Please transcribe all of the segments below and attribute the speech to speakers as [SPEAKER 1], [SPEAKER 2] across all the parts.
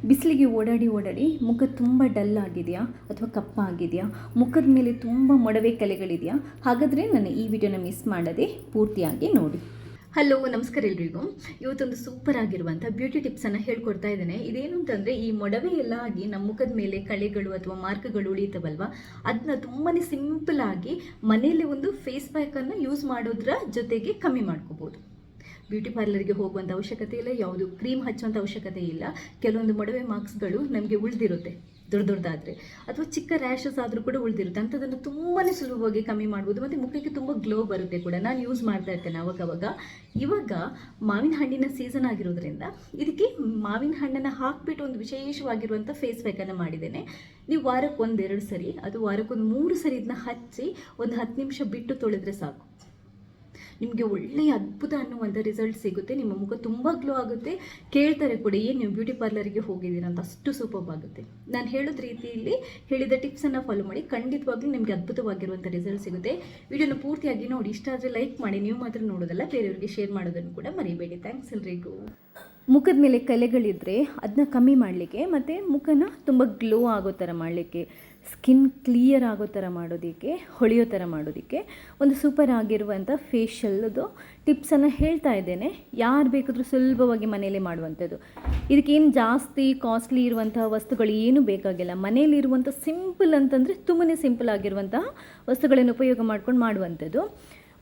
[SPEAKER 1] ಬಿಸಿಲಿಗೆ ಓಡಾಡಿ ಮುಖ ತುಂಬ ಡಲ್ ಆಗಿದೆಯಾ ಅಥವಾ ಕಪ್ಪಾಗಿದೆಯಾ, ಮುಖದ ಮೇಲೆ ತುಂಬ ಮೊಡವೆ ಕಲೆಗಳಿದೆಯಾ? ಹಾಗಾದರೆ ನನ್ನ ಈ ವಿಡಿಯೋನ ಮಿಸ್ ಮಾಡದೆ ಪೂರ್ತಿಯಾಗಿ ನೋಡಿ. ಹಲೋ, ನಮಸ್ಕಾರ ಎಲ್ರಿಗೂ. ಇವತ್ತೊಂದು ಸೂಪರ್ ಆಗಿರುವಂಥ ಬ್ಯೂಟಿ ಟಿಪ್ಸನ್ನು ಹೇಳ್ಕೊಡ್ತಾ ಇದ್ದೇನೆ. ಇದೇನು ಅಂತಂದರೆ, ಈ ಮೊಡವೆ ಎಲ್ಲ ಆಗಿ ನಮ್ಮ ಮುಖದ ಮೇಲೆ ಕಳೆಗಳು ಅಥವಾ ಮಾರ್ಕ್ಗಳು ಉಳಿತಾವಲ್ವ, ಅದನ್ನ ತುಂಬಾ ಸಿಂಪಲ್ ಆಗಿ ಮನೆಯಲ್ಲೇ ಒಂದು ಫೇಸ್ ಪ್ಯಾಕನ್ನು ಯೂಸ್ ಮಾಡೋದ್ರ ಜೊತೆಗೆ ಕಮ್ಮಿ ಮಾಡ್ಕೋಬೋದು. ಬ್ಯೂಟಿ ಪಾರ್ಲರ್ಗೆ ಹೋಗುವಂಥ ಅವಶ್ಯಕತೆ ಇಲ್ಲ, ಯಾವುದು ಕ್ರೀಮ್ ಹಚ್ಚುವಂಥ ಅವಶ್ಯಕತೆ ಇಲ್ಲ. ಕೆಲವೊಂದು ಮೊಡವೆ ಮಾರ್ಕ್ಸ್ಗಳು ನಮಗೆ ಉಳಿದಿರುತ್ತೆ ದೊಡ್ಡದಾದರೆ, ಅಥವಾ ಚಿಕ್ಕ ರ್ಯಾಷಸ್ ಆದರೂ ಕೂಡ ಉಳಿದಿರುತ್ತೆ. ಅಂಥದ್ದನ್ನು ತುಂಬಾ ಸುಲಭವಾಗಿ ಕಮ್ಮಿ ಮಾಡ್ಬೋದು, ಮತ್ತು ಮುಖಕ್ಕೆ ತುಂಬ ಗ್ಲೋ ಬರುತ್ತೆ ಕೂಡ. ನಾನು ಯೂಸ್ ಮಾಡ್ತಾ ಇರ್ತೇನೆ ಅವಾಗವಾಗ. ಇವಾಗ ಮಾವಿನ ಹಣ್ಣಿನ ಸೀಸನ್ ಆಗಿರೋದ್ರಿಂದ ಇದಕ್ಕೆ ಮಾವಿನ ಹಣ್ಣನ್ನು ಹಾಕಿಬಿಟ್ಟು ಒಂದು ವಿಶೇಷವಾಗಿರುವಂಥ ಫೇಸ್ ಪ್ಯಾಕನ್ನು ಮಾಡಿದ್ದೇನೆ. ನೀವು ವಾರಕ್ಕೆ 1-2 ಸರಿ, ಅದು ವಾರಕ್ಕೊಂದು 3 ಸರಿ ಇದನ್ನ ಹಚ್ಚಿ ಒಂದು 10 ನಿಮಿಷ ಬಿಟ್ಟು ತೊಳೆದ್ರೆ ಸಾಕು. ನಿಮಗೆ ಒಳ್ಳೆಯ ಅದ್ಭುತ ಅನ್ನುವಂಥ ರಿಸಲ್ಟ್ ಸಿಗುತ್ತೆ. ನಿಮ್ಮ ಮುಖ ತುಂಬ ಗ್ಲೋ ಆಗುತ್ತೆ. ಕೇಳ್ತಾರೆ ಕೂಡ, ಏನು ನೀವು ಬ್ಯೂಟಿ ಪಾರ್ಲರಿಗೆ ಹೋಗಿದ್ದೀರಾ ಅಂತ, ಅಷ್ಟು ಸೂಪರ್ ಆಗುತ್ತೆ. ನಾನು ಹೇಳಿದ ರೀತಿಯಲ್ಲಿ ಹೇಳಿದ ಟಿಪ್ಸನ್ನು ಫಾಲೋ ಮಾಡಿ, ಖಂಡಿತವಾಗ್ಲೂ ನಿಮಗೆ ಅದ್ಭುತವಾಗಿರುವಂಥ ರಿಸಲ್ಟ್ ಸಿಗುತ್ತೆ. ವಿಡಿಯೋನ ಪೂರ್ತಿಯಾಗಿ ನೋಡಿ. ಇಷ್ಟ ಆದರೆ ಲೈಕ್ ಮಾಡಿ, ನೀವು ಮಾತ್ರ ನೋಡೋದಲ್ಲ, ಬೇರೆಯವರಿಗೆ ಶೇರ್ ಮಾಡೋದನ್ನು ಕೂಡ ಮರಿಬೇಡಿ. ಥ್ಯಾಂಕ್ಸ್ ಎಲ್ರಿಗೂ. ಮುಖದ ಮೇಲೆ ಕಲೆಗಳಿದ್ದರೆ ಅದನ್ನ ಕಮ್ಮಿ ಮಾಡಲಿಕ್ಕೆ, ಮತ್ತು ಮುಖನ ತುಂಬ ಗ್ಲೋ ಆಗೋ ಥರ ಮಾಡಲಿಕ್ಕೆ, ಸ್ಕಿನ್ ಕ್ಲಿಯರ್ ಆಗೋ ಥರ ಮಾಡೋದಕ್ಕೆ, ಹೊಳೆಯೋ ಥರ ಮಾಡೋದಕ್ಕೆ ಒಂದು ಸೂಪರ್ ಆಗಿರುವಂಥ ಫೇಶಿಯಲ್ದು ಟಿಪ್ಸನ್ನು ಹೇಳ್ತಾ ಇದ್ದೇನೆ. ಯಾರು ಬೇಕಾದರೂ ಸುಲಭವಾಗಿ ಮನೆಯಲ್ಲೇ ಮಾಡುವಂಥದ್ದು. ಇದಕ್ಕೇನು ಜಾಸ್ತಿ ಕಾಸ್ಟ್ಲಿ ಇರುವಂತಹ ವಸ್ತುಗಳು ಏನೂ ಬೇಕಾಗಿಲ್ಲ. ಮನೆಯಲ್ಲಿರುವಂಥ ಸಿಂಪಲ್ ಅಂತಂದರೆ ತುಂಬಾ ಸಿಂಪಲ್ ಆಗಿರುವಂತಹ ವಸ್ತುಗಳನ್ನು ಉಪಯೋಗ ಮಾಡ್ಕೊಂಡು ಮಾಡುವಂಥದ್ದು.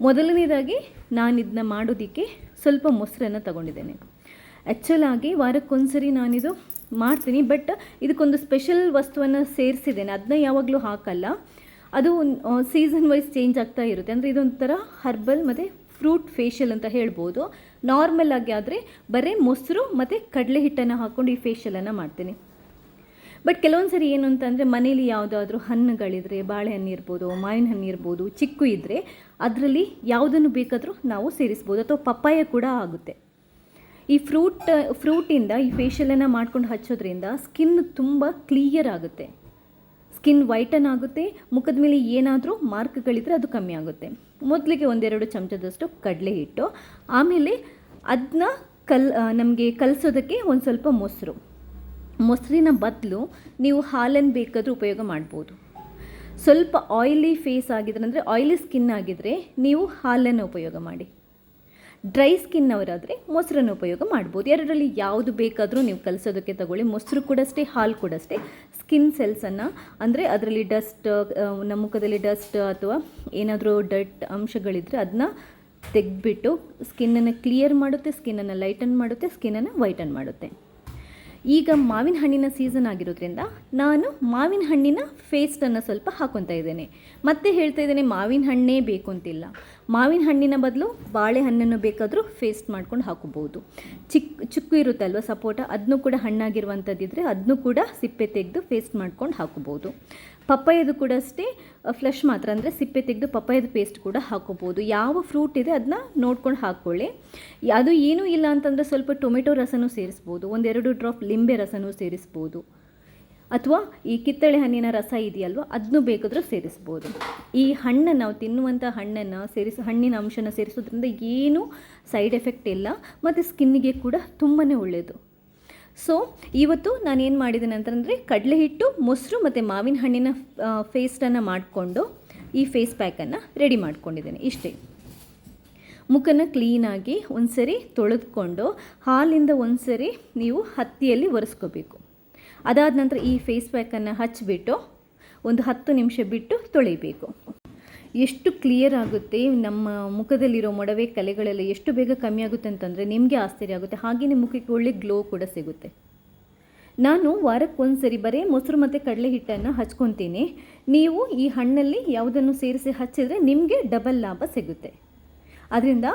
[SPEAKER 1] ಮೊದಲನೇದಾಗಿ ನಾನು ಇದನ್ನ ಮಾಡೋದಕ್ಕೆ ಸ್ವಲ್ಪ ಮೊಸರನ್ನು ತಗೊಂಡಿದ್ದೇನೆ. ಆ್ಯಕ್ಚುಲಾಗಿ ವಾರಕ್ಕೊಂದ್ಸರಿ ನಾನಿದು ಮಾಡ್ತೀನಿ, ಬಟ್ ಇದಕ್ಕೊಂದು ಸ್ಪೆಷಲ್ ವಸ್ತುವನ್ನು ಸೇರಿಸಿದ್ದೇನೆ. ಅದನ್ನ ಯಾವಾಗಲೂ ಹಾಕಲ್ಲ, ಅದು ಸೀಸನ್ ವೈಸ್ ಚೇಂಜ್ ಆಗ್ತಾ ಇರುತ್ತೆ. ಅಂದರೆ ಇದೊಂಥರ ಹರ್ಬಲ್ ಮತ್ತು ಫ್ರೂಟ್ ಫೇಶಿಯಲ್ ಅಂತ ಹೇಳ್ಬೋದು. ನಾರ್ಮಲ್ ಆಗಿ ಆದರೆ ಬರೀ ಮೊಸರು ಮತ್ತು ಕಡಲೆ ಹಿಟ್ಟನ್ನು ಹಾಕ್ಕೊಂಡು ಈ ಫೇಶಿಯಲನ್ನು ಮಾಡ್ತೀನಿ. ಬಟ್ ಕೆಲವೊಂದು ಸರಿ ಏನು ಅಂತಂದರೆ, ಮನೇಲಿ ಯಾವುದಾದ್ರೂ ಹಣ್ಣುಗಳಿದ್ರೆ, ಬಾಳೆಹಣ್ಣು ಇರ್ಬೋದು, ಮಾವಿನ ಹಣ್ಣು ಇರ್ಬೋದು, ಚಿಕ್ಕು ಇದ್ದರೆ ಅದರಲ್ಲಿ ಯಾವುದನ್ನು ಬೇಕಾದರೂ ನಾವು ಸೇರಿಸ್ಬೋದು, ಅಥವಾ ಪಪ್ಪಾಯ ಕೂಡ ಆಗುತ್ತೆ. ಈ ಫ್ರೂಟಿಂದ ಈ ಫೇಶಿಯಲನ್ನು ಮಾಡ್ಕೊಂಡು ಹಚ್ಚೋದ್ರಿಂದ ಸ್ಕಿನ್ ತುಂಬ ಕ್ಲಿಯರ್ ಆಗುತ್ತೆ, ಸ್ಕಿನ್ ವೈಟನ್ ಆಗುತ್ತೆ. ಮುಖದ ಮೇಲೆ ಏನಾದರೂ ಮಾರ್ಕ್ಗಳಿದ್ರೆ ಅದು ಕಮ್ಮಿ ಆಗುತ್ತೆ. ಮೊದಲಿಗೆ 1-2 ಚಮಚದಷ್ಟು ಕಡಲೆ ಹಿಟ್ಟು, ಆಮೇಲೆ ಅದನ್ನ ನಮಗೆ ಕಲಸೋದಕ್ಕೆ ಒಂದು ಸ್ವಲ್ಪ ಮೊಸರಿನ ಬದಲು ನೀವು ಹಾಲನ್ನು ಬೇಕಾದರೂ ಉಪಯೋಗ ಮಾಡ್ಬೋದು. ಸ್ವಲ್ಪ ಆಯಿಲಿ ಫೇಸ್ ಆಗಿದ್ರೆ, ಅಂದರೆ ಆಯಿಲಿ ಸ್ಕಿನ್ ಆಗಿದ್ದರೆ ನೀವು ಹಾಲನ್ನು ಉಪಯೋಗ ಮಾಡಿ. ಡ್ರೈ ಸ್ಕಿನ್ ಅವರಾದರೆ ಮೊಸರನ್ನು ಉಪಯೋಗ ಮಾಡ್ಬೋದು. ಎರಡರಲ್ಲಿ ಯಾವುದು ಬೇಕಾದರೂ ನೀವು ಕಲಿಸೋದಕ್ಕೆ ತಗೊಳ್ಳಿ. ಮೊಸರು ಕೂಡ ಅಷ್ಟೇ, ಹಾಲು ಕೂಡ ಅಷ್ಟೇ. ಸ್ಕಿನ್ ಸೆಲ್ಸನ್ನು, ಅಂದರೆ ಅದರಲ್ಲಿ ಡಸ್ಟ್, ನಮ್ಮ ಮುಖದಲ್ಲಿ ಡಸ್ಟ್ ಅಥವಾ ಏನಾದರೂ ಡರ್ಟ್ ಅಂಶಗಳಿದ್ದರೆ ಅದನ್ನ ತೆಗೆದ್ಬಿಟ್ಟು ಸ್ಕಿನ್ನನ್ನು ಕ್ಲಿಯರ್ ಮಾಡುತ್ತೆ, ಸ್ಕಿನ್ನನ್ನು ಲೈಟನ್ ಮಾಡುತ್ತೆ, ಸ್ಕಿನ್ನನ್ನು ವೈಟನ್ ಮಾಡುತ್ತೆ. ಈಗ ಮಾವಿನ ಹಣ್ಣಿನ ಸೀಸನ್ ಆಗಿರೋದ್ರಿಂದ ನಾನು ಮಾವಿನ ಹಣ್ಣಿನ ಪೇಸ್ಟನ್ನು ಸ್ವಲ್ಪ ಹಾಕೊತಾ ಇದ್ದೇನೆ. ಮತ್ತೆ ಹೇಳ್ತಾ ಇದ್ದೇನೆ, ಮಾವಿನ ಹಣ್ಣೇ ಬೇಕು ಅಂತಿಲ್ಲ. ಮಾವಿನ ಹಣ್ಣಿನ ಬದಲು ಬಾಳೆಹಣ್ಣನ್ನು ಬೇಕಾದರೂ ಪೇಸ್ಟ್ ಮಾಡ್ಕೊಂಡು ಹಾಕೋಬೋದು. ಚಿಕ್ಕು ಇರುತ್ತಲ್ವ, ಸಪೋಟ, ಅದನ್ನು ಕೂಡ ಹಣ್ಣಾಗಿರುವಂಥದ್ದಿದ್ರೆ ಅದನ್ನು ಕೂಡ ಸಿಪ್ಪೆ ತೆಗೆದು ಪೇಸ್ಟ್ ಮಾಡ್ಕೊಂಡು ಹಾಕೋಬೋದು. ಪಪ್ಪಾಯದು ಕೂಡ ಅಷ್ಟೇ, ಫ್ಲೆಶ್ ಮಾತ್ರ, ಅಂದರೆ ಸಿಪ್ಪೆ ತೆಗೆದು ಪಪ್ಪಾಯದ ಪೇಸ್ಟ್ ಕೂಡ ಹಾಕೋಬೋದು. ಯಾವ ಫ್ರೂಟ್ ಇದೆ ಅದನ್ನ ನೋಡ್ಕೊಂಡು ಹಾಕ್ಕೊಳ್ಳಿ. ಅದು ಏನೂ ಇಲ್ಲ ಅಂತಂದರೆ ಸ್ವಲ್ಪ ಟೊಮೆಟೊ ರಸನೂ ಸೇರಿಸ್ಬೋದು, 1-2 ಡ್ರಾಪ್ ಲಿಂಬೆ ರಸನೂ ಸೇರಿಸ್ಬೋದು, ಅಥವಾ ಈ ಕಿತ್ತಳೆ ಹಣ್ಣಿನ ರಸ ಇದೆಯಲ್ವ ಅದನ್ನು ಬೇಕಾದರೂ ಸೇರಿಸ್ಬೋದು. ಈ ಹಣ್ಣನ್ನು, ನಾವು ತಿನ್ನುವಂಥ ಹಣ್ಣನ್ನು ಹಣ್ಣಿನ ಅಂಶನ ಸೇರಿಸೋದ್ರಿಂದ ಏನೂ ಸೈಡ್ ಎಫೆಕ್ಟ್ ಇಲ್ಲ, ಮತ್ತು ಸ್ಕಿನ್ನಿಗೆ ಕೂಡ ತುಂಬಾ ಒಳ್ಳೆಯದು. ಸೊ ಇವತ್ತು ನಾನೇನು ಮಾಡಿದ್ದೇನೆ ಅಂತಂದರೆ, ಕಡಲೆ ಹಿಟ್ಟು, ಮೊಸರು ಮತ್ತು ಮಾವಿನ ಹಣ್ಣಿನ ಪೇಸ್ಟನ್ನು ಮಾಡಿಕೊಂಡು ಈ ಫೇಸ್ ಪ್ಯಾಕನ್ನು ರೆಡಿ ಮಾಡ್ಕೊಂಡಿದ್ದೇನೆ. ಇಷ್ಟೇ. ಮುಖನ ಕ್ಲೀನಾಗಿ ಒಂದ್ಸರಿ ತೊಳೆದುಕೊಂಡು ಹಾಲಿಂದ ಒಂದ್ಸರಿ ನೀವು ಹತ್ತಿಯಲ್ಲಿ ಒರೆಸ್ಕೋಬೇಕು. ಅದಾದ ನಂತರ ಈ ಫೇಸ್ ಪ್ಯಾಕನ್ನು ಹಚ್ಚಿಬಿಟ್ಟು ಒಂದು 10 ನಿಮಿಷ ಬಿಟ್ಟು ತೊಳಿಬೇಕು. ಎಷ್ಟು ಕ್ಲಿಯರ್ ಆಗುತ್ತೆ ನಮ್ಮ ಮುಖದಲ್ಲಿರೋ ಮೊಡವೆ ಕಲೆಗಳೆಲ್ಲ, ಎಷ್ಟು ಬೇಗ ಕಮ್ಮಿ ಆಗುತ್ತೆ ಅಂತಂದರೆ ನಿಮಗೆ ಆಶ್ಚರ್ಯ ಆಗುತ್ತೆ. ಹಾಗೆಯೇ ಮುಖಕ್ಕೆ ಒಳ್ಳೆ ಗ್ಲೋ ಕೂಡ ಸಿಗುತ್ತೆ. ನಾನು ವಾರಕ್ಕೊಂದು ಸರಿ ಬರೀ ಮೊಸರು ಮತ್ತು ಕಡಲೆ ಹಿಟ್ಟನ್ನು ಹಚ್ಕೊತೀನಿ. ನೀವು ಈ ಹಣ್ಣಲ್ಲಿ ಯಾವುದನ್ನು ಸೇರಿಸಿ ಹಚ್ಚಿದರೆ ನಿಮಗೆ ಡಬಲ್ ಲಾಭ ಸಿಗುತ್ತೆ. ಅದರಿಂದ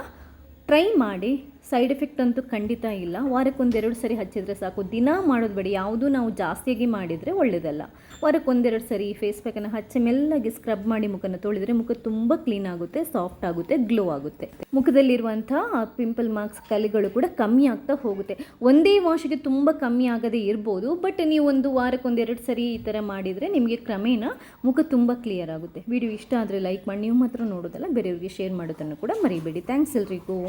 [SPEAKER 1] ಟ್ರೈ ಮಾಡಿ. ಸೈಡ್ ಎಫೆಕ್ಟ್ ಅಂತೂ ಖಂಡಿತ ಇಲ್ಲ. ವಾರಕ್ಕೊಂದು-2 ಸರಿ ಹಚ್ಚಿದರೆ ಸಾಕು. ದಿನ ಮಾಡೋದು ಬೇಡ, ಯಾವುದೂ ನಾವು ಜಾಸ್ತಿಯಾಗಿ ಮಾಡಿದರೆ ಒಳ್ಳೆಯದಲ್ಲ. ವಾರಕ್ಕೊಂದು-2 ಸರಿ ಫೇಸ್ ಪ್ಯಾಕನ್ನು ಹಚ್ಚಿ ಮೆಲ್ಲಗೆ ಸ್ಕ್ರಬ್ ಮಾಡಿ ಮುಖನ ತೊಳೆದರೆ ಮುಖ ತುಂಬ ಕ್ಲೀನ್ ಆಗುತ್ತೆ, ಸಾಫ್ಟ್ ಆಗುತ್ತೆ, ಗ್ಲೋ ಆಗುತ್ತೆ. ಮುಖದಲ್ಲಿರುವಂಥ ಪಿಂಪಲ್ ಮಾರ್ಕ್ಸ್, ಕಲೆಗಳು ಕೂಡ ಕಮ್ಮಿ ಆಗ್ತಾ ಹೋಗುತ್ತೆ. ಒಂದೇ ವಾಶಿಗೆ ತುಂಬ ಕಮ್ಮಿ ಆಗದೇ ಇರ್ಬೋದು, ಬಟ್ ನೀವು ಒಂದು ವಾರಕ್ಕೊಂದು-2 ಸರಿ ಈ ಥರ ಮಾಡಿದರೆ ನಿಮಗೆ ಕ್ರಮೇಣ ಮುಖ ತುಂಬ ಕ್ಲಿಯರ್ ಆಗುತ್ತೆ. ವಿಡಿಯೋ ಇಷ್ಟ ಆದರೆ ಲೈಕ್ ಮಾಡಿ, ನೀವು ಮಾತ್ರ ನೋಡೋದಲ್ಲ, ಬೇರೆಯವರಿಗೆ ಶೇರ್ ಮಾಡೋದನ್ನು ಕೂಡ ಮರಿಬೇಡಿ. ಥ್ಯಾಂಕ್ಸ್ ಎಲ್ರಿಗೂ.